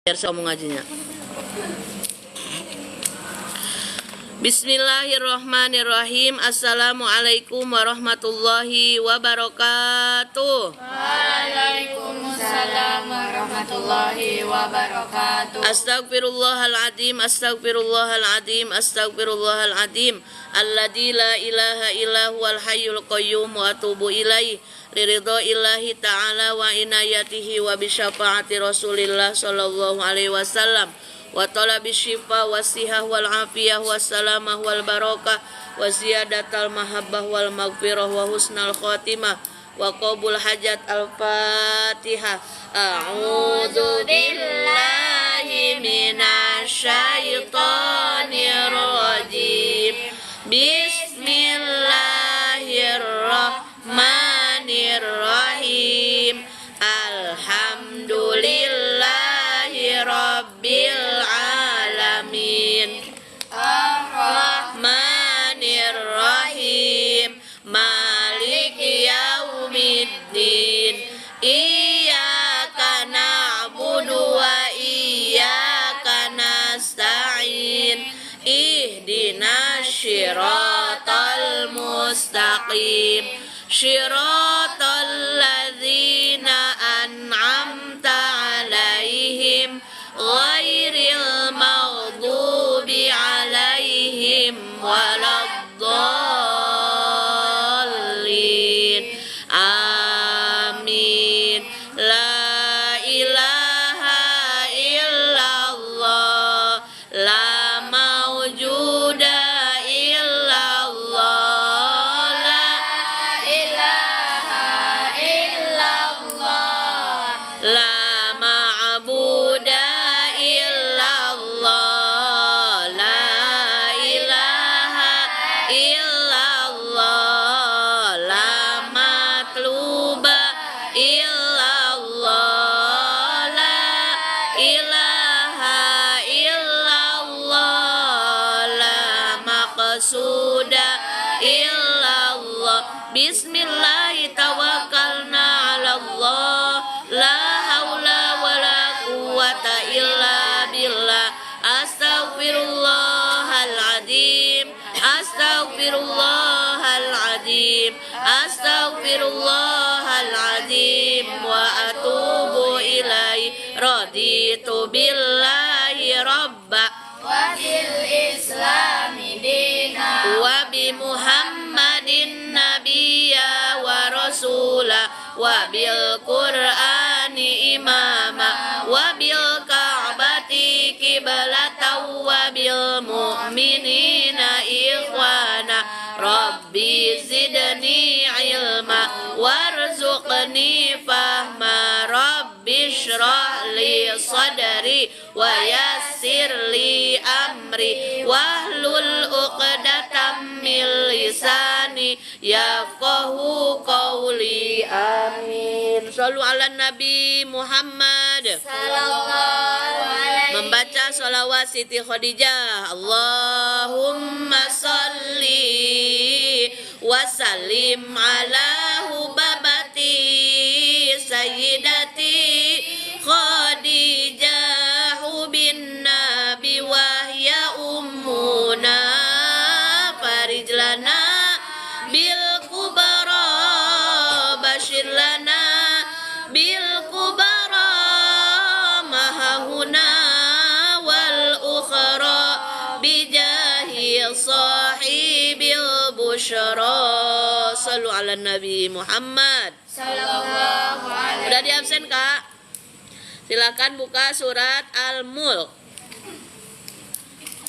Biar saya mau ngajinya. Bismillahirrahmanirrahim. Assalamualaikum warahmatullahi wabarakatuh. Waalaikumsalam warahmatullahi wabarakatuh. Astagfirullahaladzim, astagfirullahaladzim, astagfirullahaladzim. Alladzi la ilaha illa huwal hayyul qayyum wa atubu ilaih. Ridho illahi ta'ala wa inayatihi wa bisyafaati rasulillah sallallahu alaihi wasallam wa talabi syifa wa sihah wal afiyah wa salamah wal barakah wa ziyadatal mahabbah wal maghfirah wa husnal khotimah wa qabul hajat al-fatihah. A'udzu billahi minasy syaithanir rajim. Bismillahirrahmanirrahim. Alhamdulillahi rabbil alamin. Ar-Rahmanir-Rahim. Maliki yaumiddin. Iyyaka na'budu wa iyyaka nasta'in. Ihdinas syiratal mustaqim. Syiratal ladzina an'amta 'alaihim ghairil maghdubi 'alaihim waladdallin. Amin. La ilaha illallah, la maujuda illallah, la ilaha illallah, la ma'buda illallah, la ilaha illallah, la matluba illallah, la ilaha illallah, la maqsuda illallah. Bismillahi tawakkalna 'ala Allah, la haula wala quwwata illa billah. Astaghfirullahaladzim, astaghfirullahaladzim, astaghfirullahaladzim wa atubu ilaih. Raditu billahi rabba wa bil islami dina, wa bi Muhammadin nabiyya wa rasula wa bil Qur'ani imama wa bil Ka'bati qiblatan wa bil mu'minina ikhwana. Rabbi zidni ilma warzuqni fahma. Rabbi shrah li sadri wa yassir li amri wahlul uqdatam min lisani yafqahu qawli. Amin. Shallu ala Nabi Muhammad. sallallahu alaihi Membaca sholawat Siti Khadijah. Allahumma salli wa sallim ala hubabati sayyidati Khadijah bin Nabi wahya ummuna farijlana bil kubara bashir lana bil kubara mahahuna wal ukhra bijahi sahibil busyara. Sallu ala Nabi Muhammad. sallallahu alaihi. Udah di absen Kak? Silakan buka surat Al-Mulk.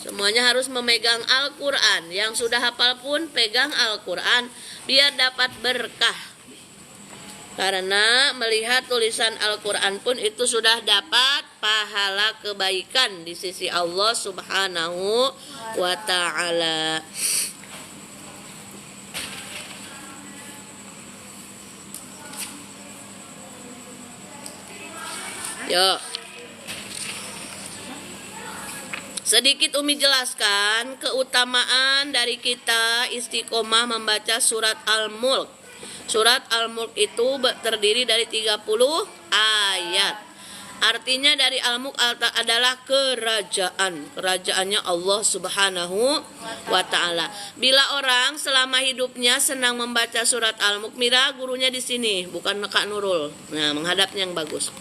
Semuanya harus memegang Al-Quran. Yang sudah hafal pun pegang Al-Quran biar dapat berkah. Karena melihat tulisan Al-Quran pun itu sudah dapat pahala kebaikan di sisi Allah Subhanahu wa ta'ala. Yuk. Sedikit Umi jelaskan keutamaan dari kita istiqomah membaca surat Al-Mulk. Surat Al-Mulk itu terdiri dari 30 ayat. Artinya dari al-mulk adalah kerajaan, kerajaannya Allah Subhanahu wa taala. Bila orang selama hidupnya senang membaca surat al-mulk, mira gurunya di sini, bukan Kak Nurul. Nah, menghadapnya yang bagus.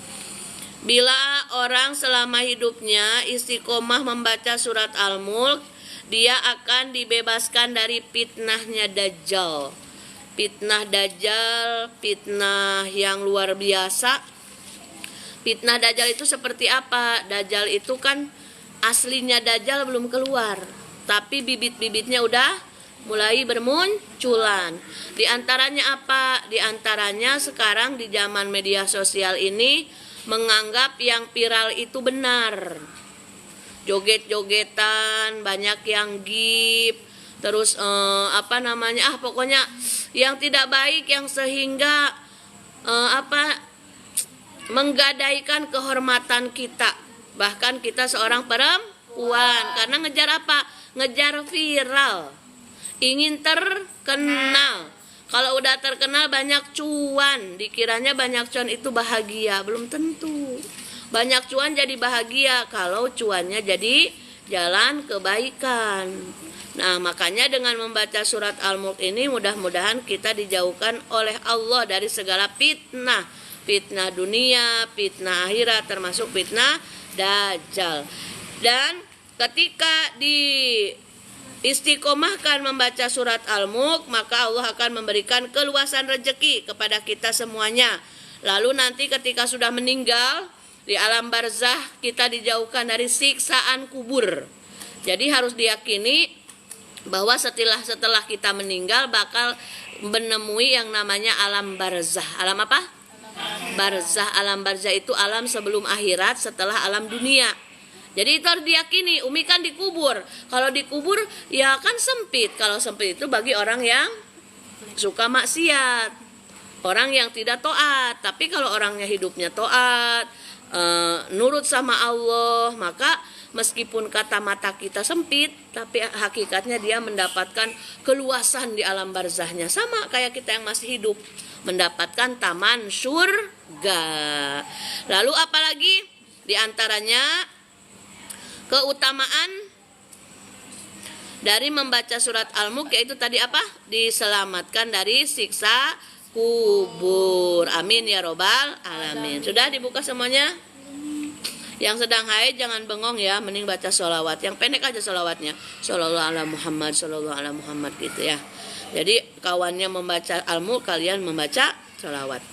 Bila orang selama hidupnya istiqomah membaca surat al-mulk, dia akan dibebaskan dari fitnahnya Dajjal. Fitnah Dajjal, fitnah yang luar biasa. Fitnah Dajjal itu seperti apa? Dajjal itu kan aslinya Dajjal belum keluar, tapi bibit-bibitnya udah mulai bermunculan. Di antaranya apa? Di antaranya sekarang di zaman media sosial ini menganggap yang viral itu benar. Joget-jogetan, banyak yang gib, terus pokoknya yang tidak baik, yang sehingga menggadaikan kehormatan kita, bahkan kita seorang perempuan, karena ngejar apa? Ngejar viral, ingin terkenal. Kalau udah terkenal banyak cuan, dikiranya banyak cuan itu bahagia, belum tentu. Banyak cuan jadi bahagia kalau cuannya jadi jalan kebaikan. Nah, makanya dengan membaca surat Al-Mulk ini mudah-mudahan kita dijauhkan oleh Allah dari segala fitnah. Fitnah dunia, fitnah akhirat, termasuk fitnah Dajjal. Dan ketika istiqomahkan membaca surat Al-Mulk, maka Allah akan memberikan keluasan rezeki kepada kita semuanya. Lalu nanti ketika sudah meninggal di alam barzah, kita dijauhkan dari siksaan kubur. Jadi harus diyakini bahwa setelah kita meninggal bakal menemui yang namanya alam barzah. Alam apa? Barzah. Alam barzah itu alam sebelum akhirat, setelah alam dunia. Jadi itu harus diyakini. Umi kan dikubur. Kalau dikubur ya kan sempit. Kalau sempit itu bagi orang yang suka maksiat, orang yang tidak taat. Tapi kalau orangnya hidupnya taat, nurut sama Allah, maka meskipun kata mata kita sempit, tapi hakikatnya dia mendapatkan keluasan di alam barzahnya. Sama kayak kita yang masih hidup, mendapatkan taman surga. Lalu apalagi diantaranya keutamaan dari membaca surat Al-Mulk, yaitu tadi apa? Diselamatkan dari siksa kubur. Amin ya robbal alamin. Sudah dibuka semuanya? Yang sedang haid jangan bengong ya, mending baca sholawat. Yang pendek aja sholawatnya, Shallallahu ala Muhammad, Shallallahu ala Muhammad gitu ya. Jadi kawannya membaca Al-Mulk, kalian membaca sholawat.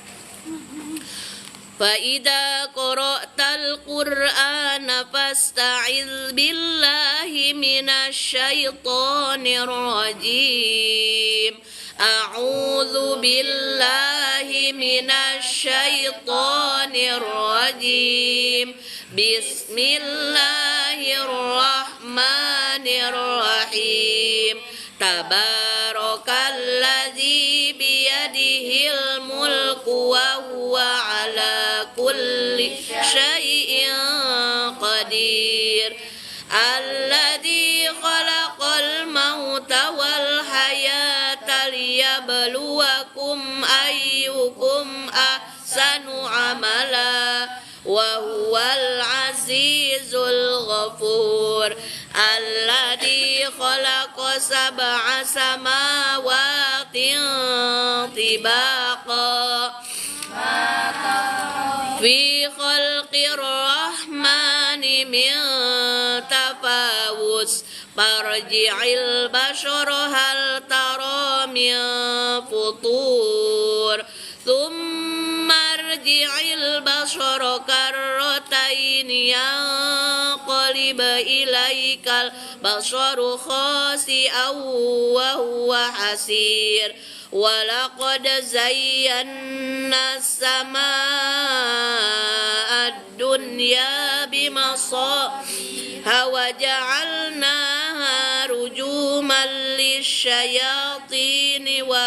Fa'idha qara'tal Qur'ana fasta'iz billahi minasyaitonir rajim. A'udzu billahi minasyaitonir rajim. Bismillahirrahmanirrahim. Tabarakalladzi biyadihil mulku wa huwa ala kulli syai'in qadir. Alladzi khalaqal mauta wal hayata liyabluwakum ayyukum ahsanu amala wa huwal azizul ghafur. Alladzi khalaqa sab'a samawati tibaqa fi khalqir rahmani min tafawus farji'il bashara hal tara min futur thumma rji'il bashara karratain yanqalib ilaikal basaru khasi'aw wa huwa hasir. Walaqad zayyana as-samaa'a ad-dunya bimasabiha wa ja'alnaha rujuman lisyayatini wa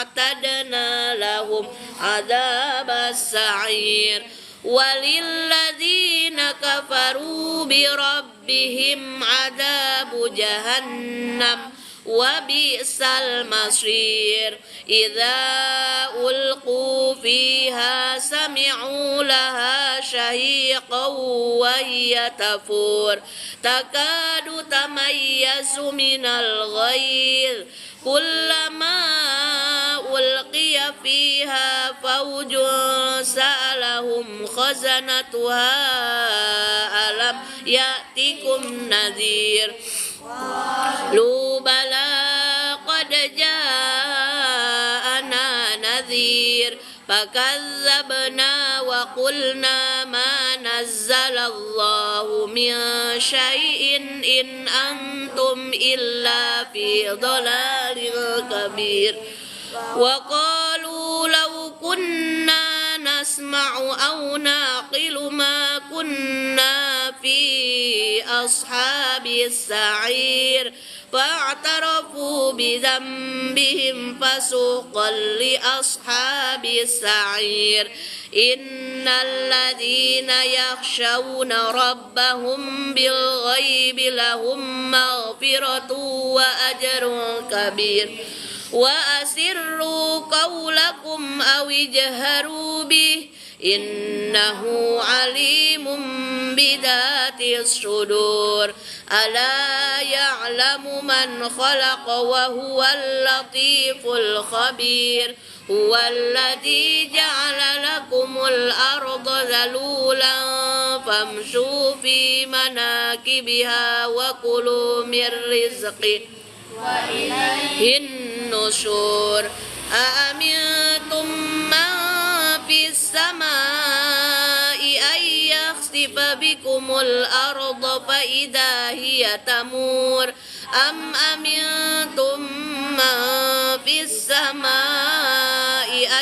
a'tadna lahum adzabas sa'ir. Walilladzina kafaru bi rabbihim adzabu jahannam وبئس المصير إذا ألقوا فيها سمعوا لها شهيقا وهي تفور تكاد تميز من الغيظ كلما ألقي فيها فوج سألهم خزنتها ألم يأتكم نذير قالوا بلى قد جاءنا نذير فكذبنا وقلنا ما نزل الله من شيء إن أنتم إلا في ضلال كبير وقالوا لو كنا نسمع أو نعقل ما كنا في أصحاب السعير فاعترفوا بذنبهم فسوقا لأصحاب السعير إن الذين يخشون ربهم بالغيب لهم مغفرة وأجر كبير وأسروا قولكم أو اجهروا به إنه عليم بذات الصدور ألا يعلم من خلق وهو اللطيف الخبير هو الذي جعل لكم الأرض ذلولا فامشوا في مناكبها وكلوا من رزقه وإليه النشور أأمنتم من في السماء أن يخسف بكم الأرض فإذا هي تمور أم أمنتم من في السماء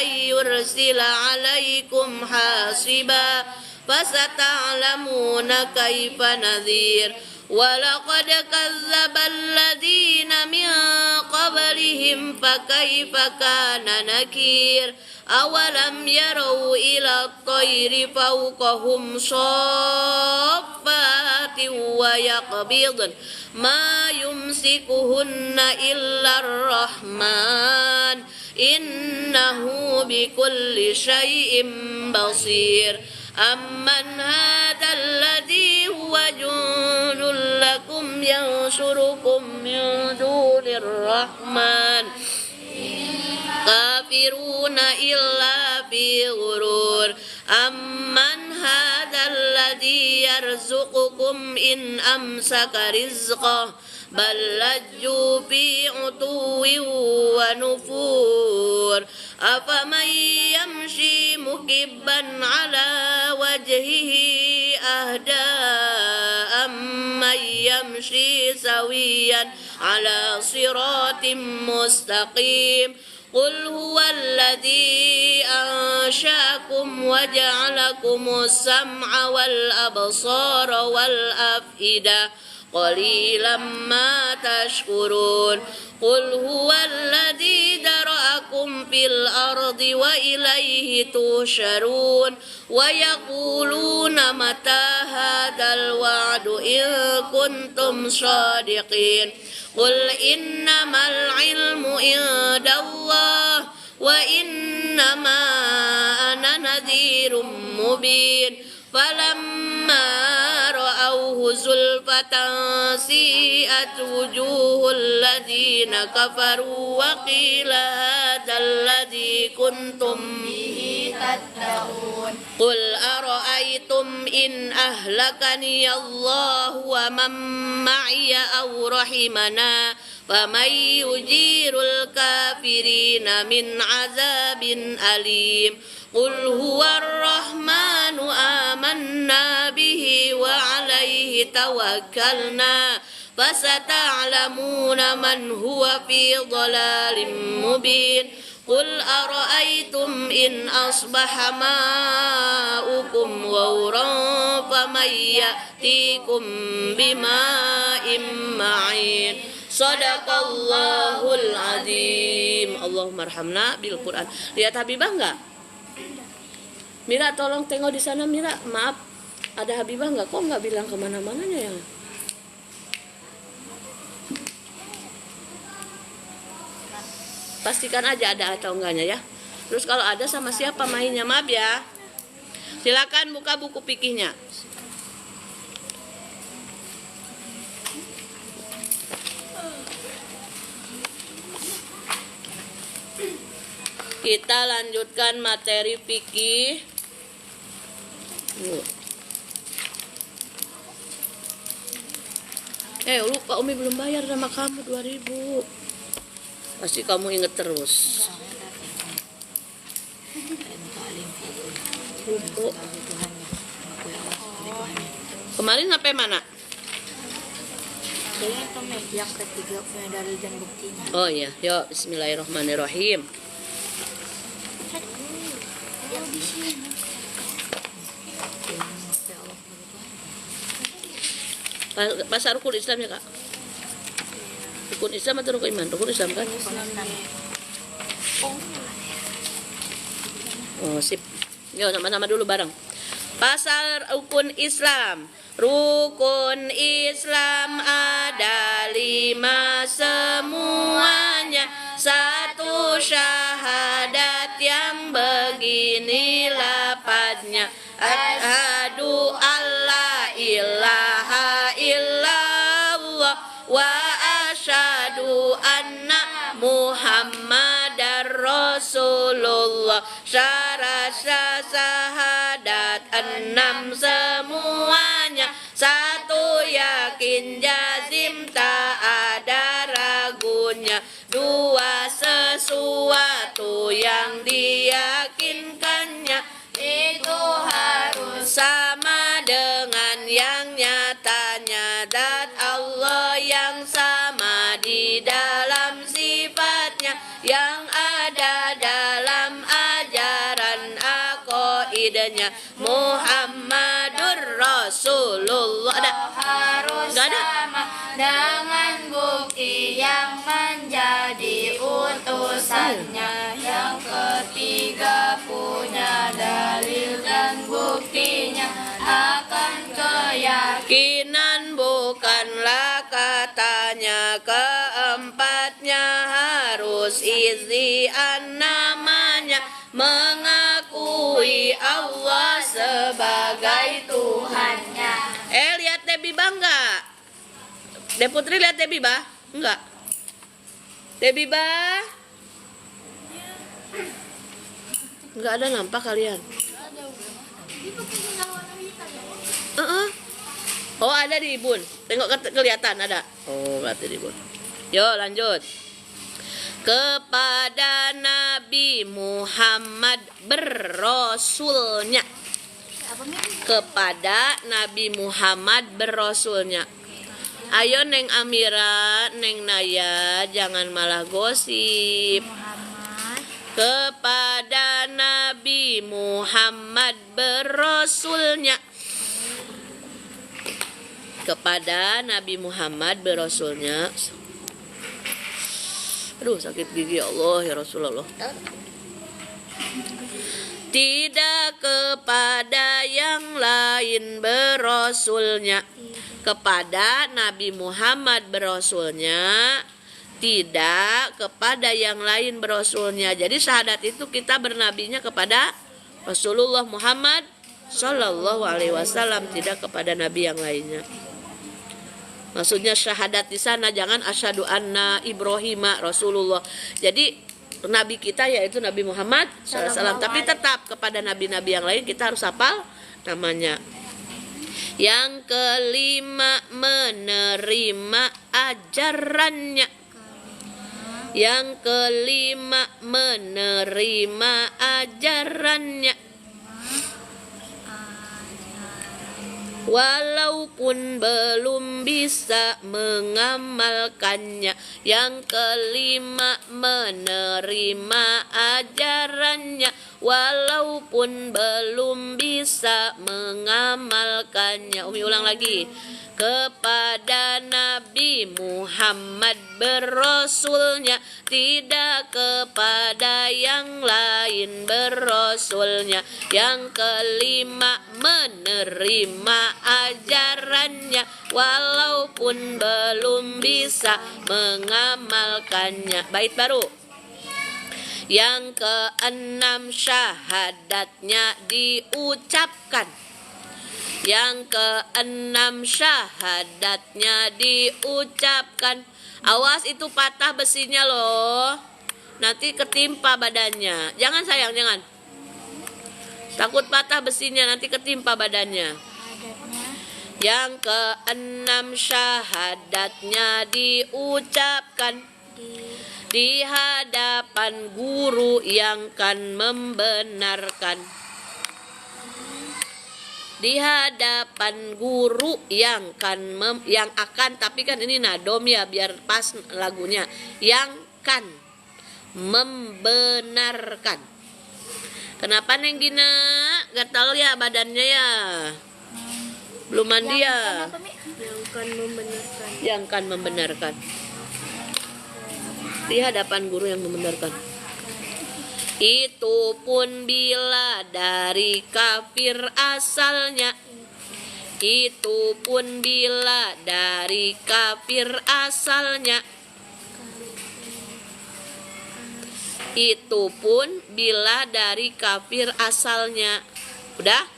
أن يرسل عليكم حاصبا فستعلمون كيف نذير ولقد كذب الذين من قبلهم فكيف كان نكير أولم يروا إلى الطير فوقهم صافات ويقبضن ما يمسكهن إلا الرحمن إنه بكل شيء بصير أمن هذا الذي هو جند لكم ينصركم من دون الرحمن كافرون إلا في غرور أمن هذا الذي يرزقكم إن أمسك رزقه بل لجوا في عتو ونفور أفمن يمشي مكبا على وجهه أهدى أمن يمشي سويا على صراط مستقيم قل هو الذي أنشأكم وجعلكم السمع والأبصار والأفئدة قليلا ما تشكرون قل هو الذي ذرأكم في الأرض وإليه تحشرون ويقولون متى هذا الوعد إن كنتم صادقين قل إنما العلم عند الله وإنما أنا نذير مبين فلما رأوه زلفة سيئت وجوه الذين كفروا وقيل هذا الذي كنتم به تدعون قل أرأيتم إن أهلكني الله ومن معي أو رحمنا فمن يجير الكافرين من عذاب أليم قل هو الرحمن آمنا به وعليه توكلنا فستعلمون من هو في ضلال مبين قل أرأيتم إن أصبح ماؤكم غورا فمن يأتيكم بماء معين Sadaqallahul azim. Allahumma arhamna bil Quran. Lihat Habibah enggak? Mira tolong tengok di sana Mira. Maaf, ada Habibah enggak? Kok enggak bilang kemana-mananya ya? pastikan aja ada atau enggaknya ya. Terus kalau ada sama siapa mainnya, maaf ya. Silakan buka buku fikihnya. Kita lanjutkan materi fikih. Lupa Umi belum bayar sama kamu 2.000. Pasti kamu inget terus. Lupa. Kemarin sampai mana? Yang ketiga punya dalil dan buktinya. Oh iya, yuk bismillahirrahmanirrahim. Pasar rukun Islam ya kak? Rukun Islam atau rukun iman? Rukun Islam kan? Oh sip. Yuk sama-sama dulu bareng. Pasal rukun Islam. Rukun Islam ada 5 semuanya. 1 syahadat yang begini lafadznya. Asyhadu alla ilaha illallah wa asyhadu anna Muhammadar Rasulullah. Syarat syahadat 6 semuanya. 1 yakin jazim tak ada ragunya. 2 sesuatu yang diyakinkannya itu harus sama dengan yang nyatanya. Dat Allah yang sama di dalam sifatnya, yang ada dalam ajaran aqaidanya. Muhammadur Rasulullah. Harus sama dengan bukti yang menjadi utusannya. Yang ketiga punya dalil dan buktinya. Akan keyakinan bukanlah katanya. Keempatnya harus izian namanya. Mengakui Allah sebagai Tuhannya. Lihat Debbie enggak? Deputri lihat Debbie enggak? Debbie enggak ada nampak kalian? Oh ada di Ibun. Tengok kelihatan ada. Oh berarti di Ibun. Yuk lanjut. Kepada Nabi Muhammad berrasulnya. Kepada Nabi Muhammad berrasulnya. Ayo Neng Amira, Neng Naya, jangan malah gosip. Kepada Nabi Muhammad berrasulnya. Kepada Nabi Muhammad berrasulnya. Aduh sakit gigi ya Allah ya Rasulullah. Tidak kepada yang lain berasulnya. Kepada Nabi Muhammad berasulnya. Tidak kepada yang lain berasulnya. Jadi syahadat itu kita bernabinya kepada Rasulullah Muhammad Sallallahu Alaihi Wasallam, tidak kepada nabi yang lainnya. Maksudnya syahadat di sana jangan asyhadu anna Ibrahima Rasulullah. Jadi nabi kita yaitu Nabi Muhammad SAW, tapi tetap kepada nabi-nabi yang lain kita harus hafal namanya. Yang kelima menerima ajarannya. Yang kelima menerima ajarannya. Walaupun belum bisa mengamalkannya. Yang kelima menerima ajarannya. Walaupun belum bisa mengamalkannya. Umi ulang lagi. Kepada Nabi Muhammad berasulnya. Tidak kepada yang lain berasulnya. Yang kelima menerima ajarannya. Walaupun belum bisa mengamalkannya. Bait baru. Yang keenam syahadatnya diucapkan. Yang keenam syahadatnya diucapkan. Awas itu patah besinya loh. Nanti ketimpa badannya. Jangan sayang, jangan. Takut patah besinya, nanti ketimpa badannya. Yang keenam syahadatnya diucapkan di hadapan guru yang kan membenarkan. Di hadapan guru yang akan, tapi kan ini nadom ya biar pas lagunya. Yang kan membenarkan. Kenapa Neng Gina? Gatal ya badannya ya. Belum mandi ya. Yang kan membenarkan. Yang kan membenarkan. Di hadapan guru yang membenarkan. Itu pun bila dari kafir asalnya. Itu pun bila dari kafir asalnya. Itu pun bila dari kafir asalnya. Udah?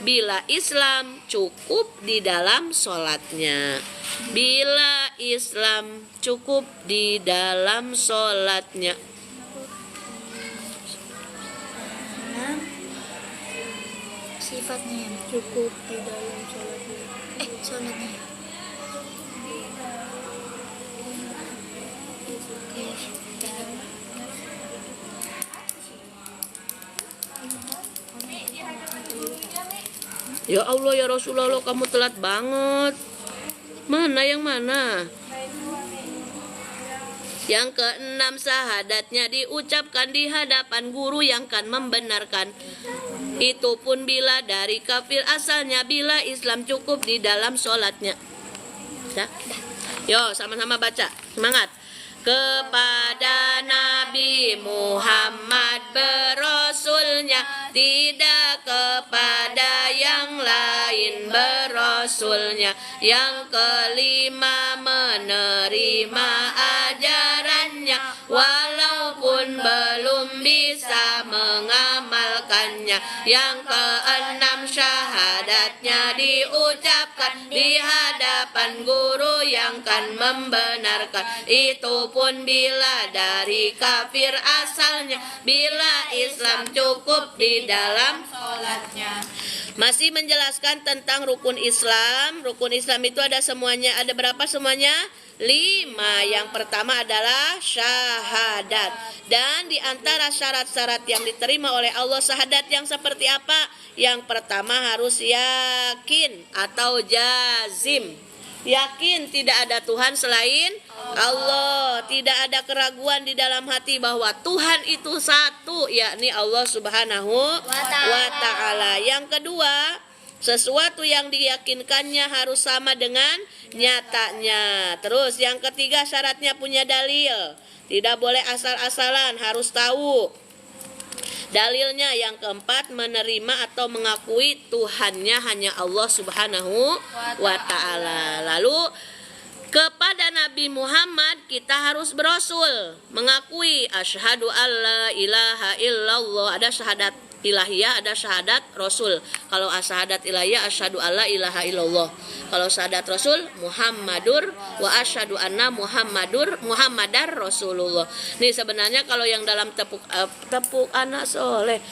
Bila Islam cukup di dalam sholatnya. Bila Islam cukup di dalam sholatnya. Sifatnya yang cukup di dalam sholatnya. Sholatnya. Ya Allah ya Rasulullah, kamu telat banget. Mana yang mana? Yang keenam syahadatnya diucapkan di hadapan guru yang kan membenarkan. Itu pun bila dari kafir asalnya, bila Islam cukup di dalam sholatnya. Ya? Yo sama-sama baca, semangat. Kepada Nabi Muhammad berasulnya, tidak kepada yang lain berasulnya. Yang kelima menerima ajarannya, walaupun belum bisa mengamalkannya. Yang keenam syahadatnya diucapkan di hadapan guru yang kan membenarkan. Itu pun bila dari kafir asalnya, bila Islam cukup di dalam sholatnya. Masih menjelaskan tentang rukun Islam. Rukun Islam itu ada semuanya. Ada berapa semuanya? 5. Yang pertama adalah syahadat. Dan di antara syarat-syarat yang diterima oleh Allah, syahadat yang seperti apa? Yang pertama harus yakin atau jazim. Yakin tidak ada Tuhan selain Allah. Tidak ada keraguan di dalam hati bahwa Tuhan itu satu, yakni Allah Subhanahu wa ta'ala. Yang kedua, sesuatu yang diyakinkannya harus sama dengan nyatanya. Terus yang ketiga, syaratnya punya dalil. Tidak boleh asal-asalan, harus tahu dalilnya. Yang keempat, menerima atau mengakui Tuhannya hanya Allah Subhanahu wa ta'ala. Lalu kepada Nabi Muhammad kita harus berasul, mengakui asyhadu alla ilaha illallah. Ada syahadat ilahiyah, ada syahadat rasul. Kalau syahadat ilahiyah asyhadu alla ilaha illallah. Kalau syahadat rasul Muhammadur wa asyhadu anna Muhammadar Rasulullah. Nih sebenarnya kalau yang dalam tepuk anak soleh,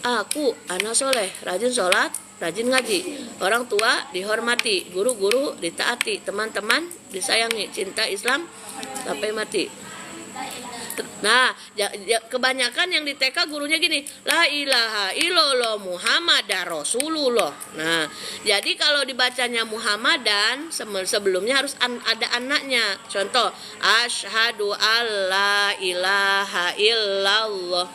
aku anak soleh, rajin sholat, rajin ngaji, orang tua dihormati, guru-guru ditaati, teman-teman disayangi, cinta Islam sampai mati. Nah, kebanyakan yang di TK gurunya gini, la ilaha illallah Muhammadar Rasulullah. Nah, jadi kalau dibacanya Muhammadan, sebelumnya harus ada anaknya. Contoh, asyhadu alla ilaha illallah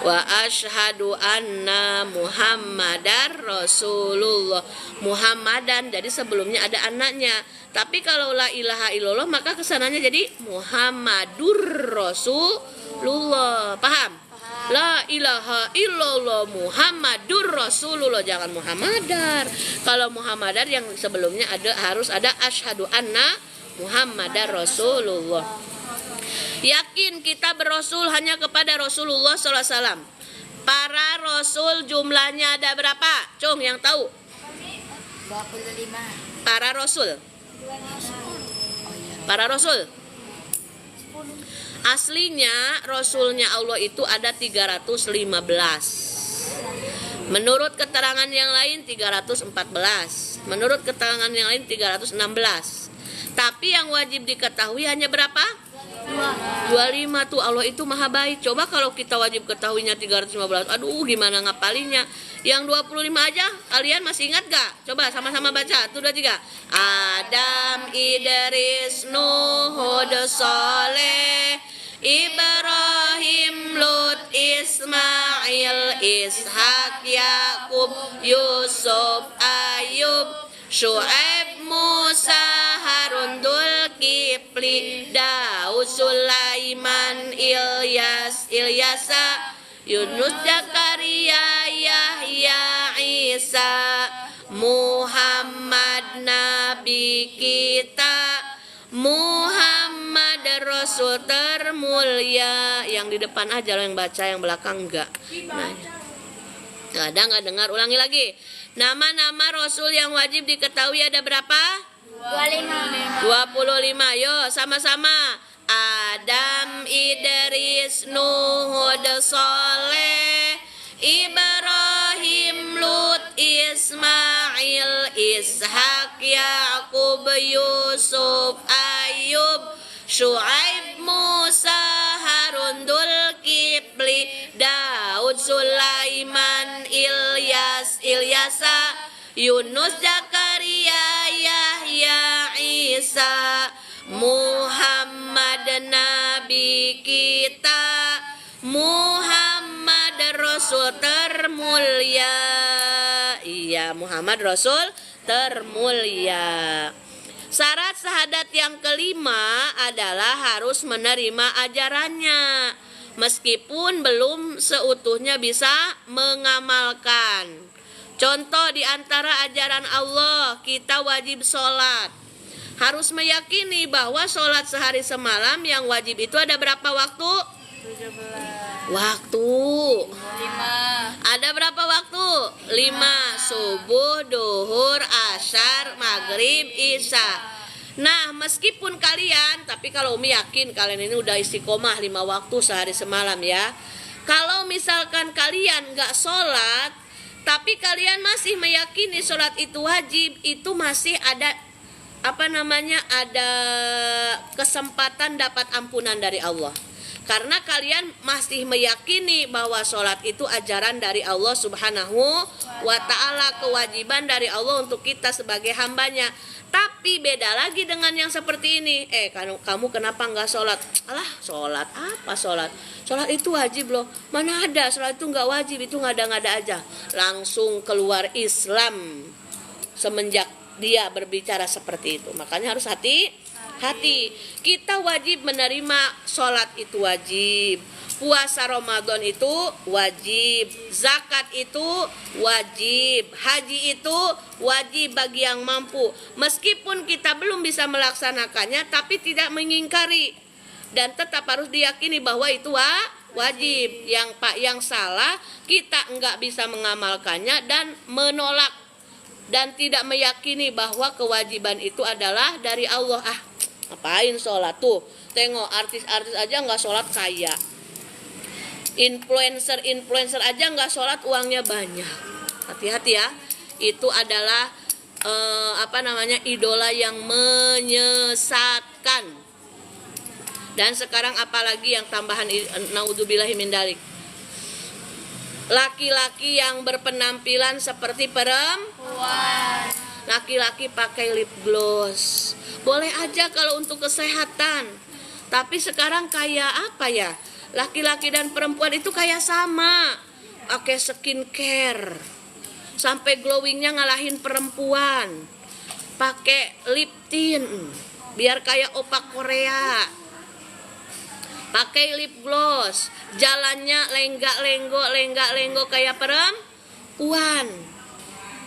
wa asyhadu anna Muhammadar Rasulullah. Muhammadan, jadi sebelumnya ada anaknya. Tapi kalau la ilaha illallah maka kesananya jadi Muhammadur Rasulullah. Paham? La ilaha illallah Muhammadur Rasulullah, jangan Muhammadar. Kalau Muhammadar yang sebelumnya harus ada asyhadu anna Muhammadar Rasulullah. Yakin kita berasul hanya kepada Rasulullah SAW. Para rasul jumlahnya ada berapa? Cung yang tahu? 25. Para rasul. Para rasul. Aslinya rasulnya Allah itu ada 315. Menurut keterangan yang lain 314. Menurut keterangan yang lain 316. Tapi yang wajib diketahui hanya berapa? 25 tuh. Allah itu maha baik. Coba kalau kita wajib ketahuinya 315. Aduh gimana ngapalinya. Yang 25 aja kalian masih ingat gak? Coba sama-sama baca. 1, 2, 3. Adam, Idris, Nuh, Hud, Saleh, Ibrahim, Lut, Ismail, Ishak, Yakub, Yusuf, Ayub, Syuaib, Musa, Harun, Dzulkifli, Daud, Sulaiman, Ilyasa, Yunus, Zakaria, Yahya, Isa, Muhammad, Nabi kita, Muhammad Rasul termulia. Yang di depan aja lo yang baca, yang belakang enggak. Nah, ada nggak dengar? Ulangi lagi. Nama-nama Rasul yang wajib diketahui ada berapa? 25. Yo sama-sama. Adam, Idris, Nuh, Hud, Saleh, Ibrahim, Lut, Ismail, Ishak, Yakub, Yusuf, Ayub, Syuaib, Musa, Harun, Dzulkifli, Daud, Sulaiman, Ilyasa, Yunus, Zakaria, Yahya, Isa, Muhammad Nabi kita, Muhammad Rasul termulia. Iya, Muhammad Rasul termulia. Syarat syahadat yang kelima adalah harus menerima ajarannya, meskipun belum seutuhnya bisa mengamalkan. Contoh di antara ajaran Allah, kita wajib sholat. Harus meyakini bahwa sholat sehari semalam yang wajib itu ada berapa waktu? 17. Waktu. 5. Ada berapa waktu? 5. Subuh, duhur, asyar, maghrib, isya. Nah, meskipun kalian, tapi kalau Umi yakin kalian ini udah istiqomah 5 waktu sehari semalam ya. Kalau misalkan kalian gak sholat, tapi kalian masih meyakini sholat itu wajib, itu masih ada ada kesempatan dapat ampunan dari Allah. Karena kalian masih meyakini bahwa sholat itu ajaran dari Allah Subhanahu wa ta'ala, kewajiban dari Allah untuk kita sebagai hambanya. Tapi beda lagi dengan yang seperti ini. Kamu kenapa nggak sholat? Alah, sholat apa sholat? Sholat itu wajib loh. Mana ada sholat itu nggak wajib, itu ngada-ngada aja. Langsung keluar Islam semenjak dia berbicara seperti itu. Makanya harus hati-hati. Kita wajib menerima sholat itu wajib, puasa Ramadan itu wajib, zakat itu wajib, haji itu wajib bagi yang mampu. Meskipun kita belum bisa melaksanakannya, tapi tidak mengingkari dan tetap harus diyakini bahwa itu wajib. Yang salah kita enggak bisa mengamalkannya dan menolak dan tidak meyakini bahwa kewajiban itu adalah dari Allah. Ngapain sholat tuh? Tengok artis-artis aja nggak sholat kaya. Influencer aja nggak sholat uangnya banyak. Hati-hati ya. Itu adalah idola yang menyesatkan. Dan sekarang apalagi yang tambahan, naudzubillahi min dzalik. Laki-laki yang berpenampilan seperti perempuan. Laki-laki pakai lip gloss. Boleh aja kalau untuk kesehatan. Tapi sekarang kayak apa ya? Laki-laki dan perempuan itu kayak sama. Pakai skincare. Sampai glowingnya ngalahin perempuan. Pakai lip tint. Biar kayak opak Korea. Pakai lip gloss, jalannya lenggak-lenggo kayak perempuan.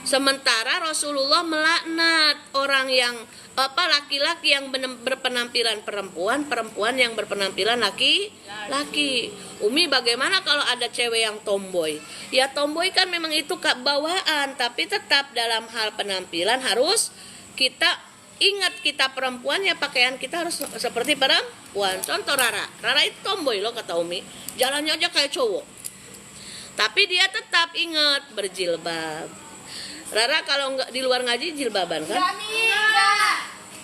Sementara Rasulullah melaknat orang yang laki-laki yang berpenampilan perempuan, perempuan yang berpenampilan laki-laki. Umi, bagaimana kalau ada cewek yang tomboy? Ya tomboy kan memang itu bawaan, tapi tetap dalam hal penampilan harus kita ingat, kita perempuan ya pakaian kita harus seperti perempuan. Contoh Rara itu tomboy loh kata Umi, jalannya aja kayak cowok. Tapi dia tetap ingat berjilbab. Rara kalau nggak di luar ngaji jilbaban kan?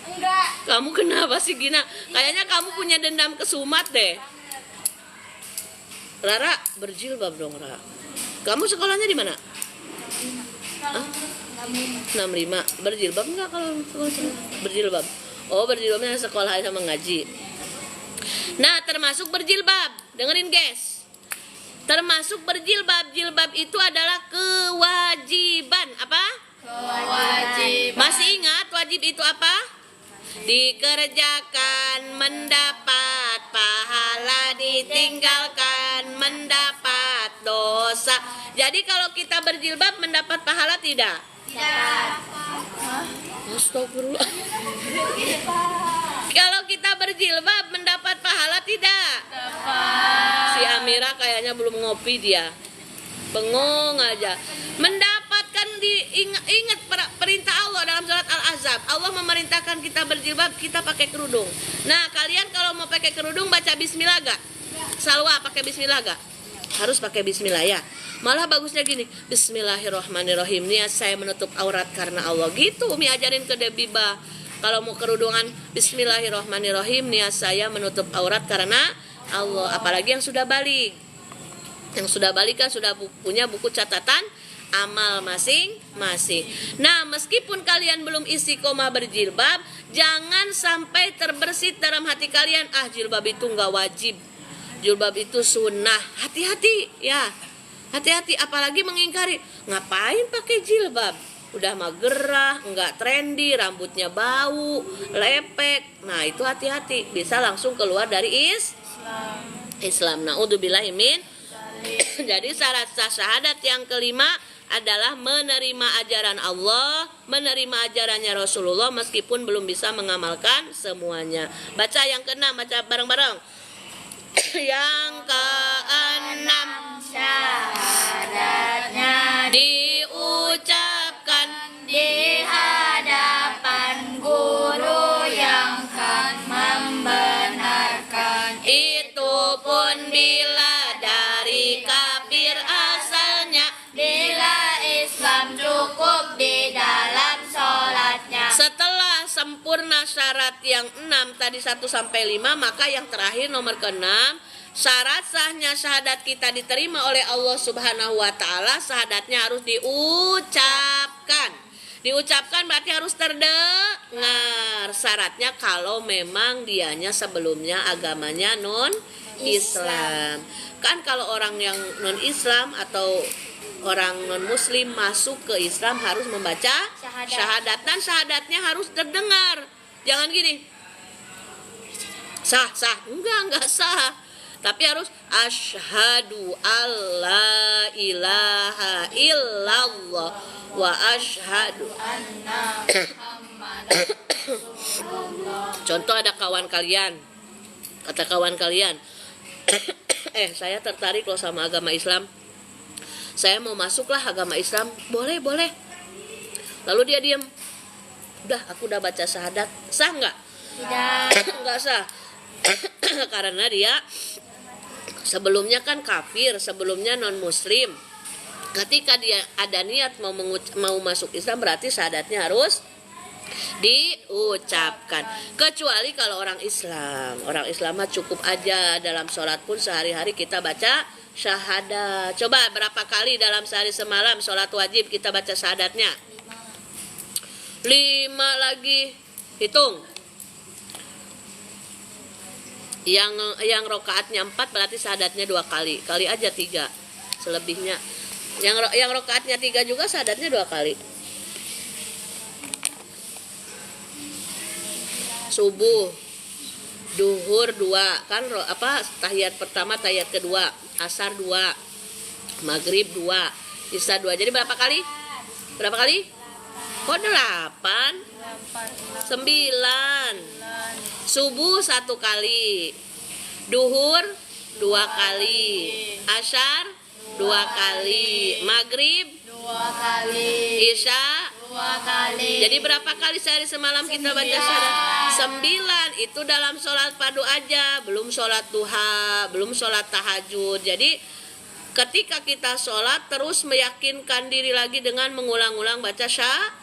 Enggak. Kamu kenapa sih Gina? Kayaknya kamu punya dendam ke Sumat deh. Rara berjilbab dong Rara. Kamu sekolahnya di mana? 65. Berjilbab enggak kalau sekolah? Berjilbab. Oh, berjilbabnya sekolah sama ngaji. Nah, termasuk berjilbab. Dengerin guys. Termasuk berjilbab. Jilbab itu adalah kewajiban. Apa? Kewajiban. Masih ingat wajib itu apa? Dikerjakan mendapat pahala, ditinggalkan mendapat dosa. Jadi kalau kita berjilbab mendapat pahala tidak? Tidak. Astagfirullah. Kalau kita berjilbab mendapat pahala tidak? Si Amira kayaknya belum ngopi dia. Bengong aja. Mendapatkan ingat perintah Allah dalam surat Al-Ahzab. Allah memerintahkan kita berjilbab, kita pakai kerudung. Nah, kalian kalau mau pakai kerudung baca bismillah gak? Salwa pakai bismillah gak? Harus pakai bismillah ya. Malah bagusnya gini, bismillahirrahmanirrahim. Niat saya menutup aurat karena Allah. Gitu Umi ajarin ke Debiba. Kalau mau kerudungan, bismillahirrahmanirrahim. Niat saya menutup aurat karena Allah. Apalagi yang sudah balik. Yang sudah balik kan sudah punya buku catatan amal masing-masing. Nah, meskipun kalian belum istiqomah berjilbab, jangan sampai terbersit dalam hati kalian, jilbab itu nggak wajib, jilbab itu sunnah. Hati-hati ya, hati-hati. Apalagi mengingkari, ngapain pakai jilbab? Udah mah gerah, nggak trendy, rambutnya bau, lepek. Nah, itu hati-hati, bisa langsung keluar dari Islam. Naudzubillahi min. Jadi syarat sah syahadat yang kelima adalah menerima ajaran Allah, menerima ajarannya Rasulullah meskipun belum bisa mengamalkan semuanya. Baca yang keenam, baca bareng-bareng. Yang keenam, Syahadatnya diucapkan di hadapan guru yang kan membenarkan. itu pun bila dari kafir asalnya, Bila Islam cukup di dalam sholatnya. setelah sempurna syarat yang 6 tadi 1 sampai 5, maka yang terakhir nomor ke-6, syarat sahnya syahadat kita diterima oleh Allah Subhanahu wa taala, syahadatnya harus diucapkan. Diucapkan berarti harus terdengar. Syaratnya kalau memang dianya sebelumnya agamanya non Islam. Kan kalau orang yang non Islam atau orang non Muslim masuk ke Islam harus membaca syahadat, dan syahadatnya harus terdengar. Jangan gini, sah, enggak sah. Tapi harus asyhadu alla ilaha illallah wa asyhadu. Contoh ada kawan kalian, kata kawan kalian, saya tertarik loh sama agama Islam, saya mau masuklah agama Islam. Boleh. Lalu dia diam. Udah, aku udah baca syahadat. Sah nggak? Tidak. Nggak sah. Karena dia sebelumnya kan kafir, sebelumnya non muslim. Ketika dia ada niat mau masuk Islam, berarti syahadatnya harus diucapkan. Kecuali kalau orang Islam mah cukup aja dalam sholat pun sehari-hari kita baca syahadat. Coba berapa kali dalam sehari semalam sholat wajib kita baca syahadatnya? 5 lagi. Hitung. Yang rokaatnya 4 berarti syahadatnya 2 kali. Kali aja 3. Selebihnya. Yang rokaatnya 3 juga syahadatnya 2 kali. Subuh, duhur 2 kan tahiyat pertama, tahiyat kedua, asar 2, maghrib 2, isya 2. Jadi berapa kali? Kok 8? 9. Subuh 1 kali. Duhur 2 kali. Asyar 2 kali. Maghrib 2 kali. Isya 2 kali. Jadi berapa kali sehari semalam kita baca syahadat? 9. Itu dalam sholat fardu aja, belum sholat duha, belum sholat tahajud. Jadi ketika kita sholat terus meyakinkan diri lagi dengan mengulang-ulang baca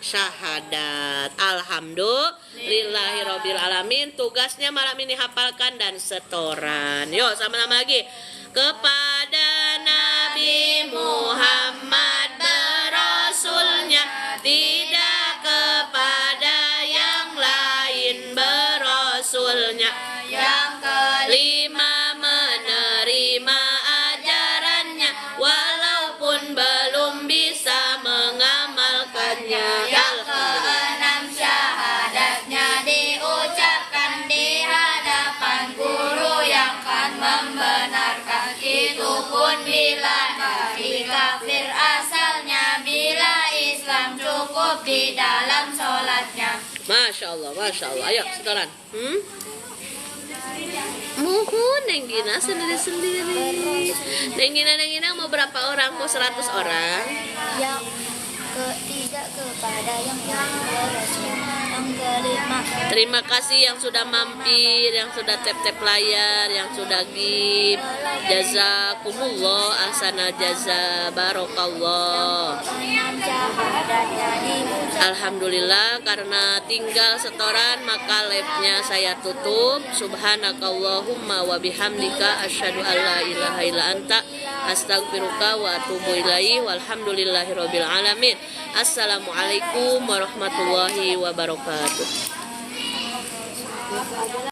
syahadat. Alhamdulillahirabbil alamin. Tugasnya malam ini hafalkan dan setoran. Yuk sama-sama lagi. Kepada Nabi Muhammad berasulnya, tidak kepada yang lain berasulnya. Yang Kelima, menerima ajarannya walaupun belum bisa mengamalkannya. Yang keenam, syahadatnya diucapkan di hadapan guru yang kan membenarkan. Itu pun bila dari kafir asalnya, bila Islam cukup di dalam sholatnya. Masya Allah, Masya Allah. Ayo setoran. Mohon Neng Gina sendiri-sendiri. Neng Gina mau berapa orang? Mau 100 orang? Yang ketiga, kepada yang berasul. Yang kelima, Terima kasih yang sudah mampir, yang sudah tap-tap layar, yang sudah give. Jazakumullah ahsana jaza, barokallah. keenam, syahadatnya diucapkan. Alhamdulillah, karena tinggal setoran maka live-nya saya tutup. Subhanakallahumma wa bihamdika asyhadu an la ilaha illa anta astaghfiruka wa atubu ilaihi walhamdulillahirabbil alamin. Assalamualaikum warahmatullahi wabarakatuh.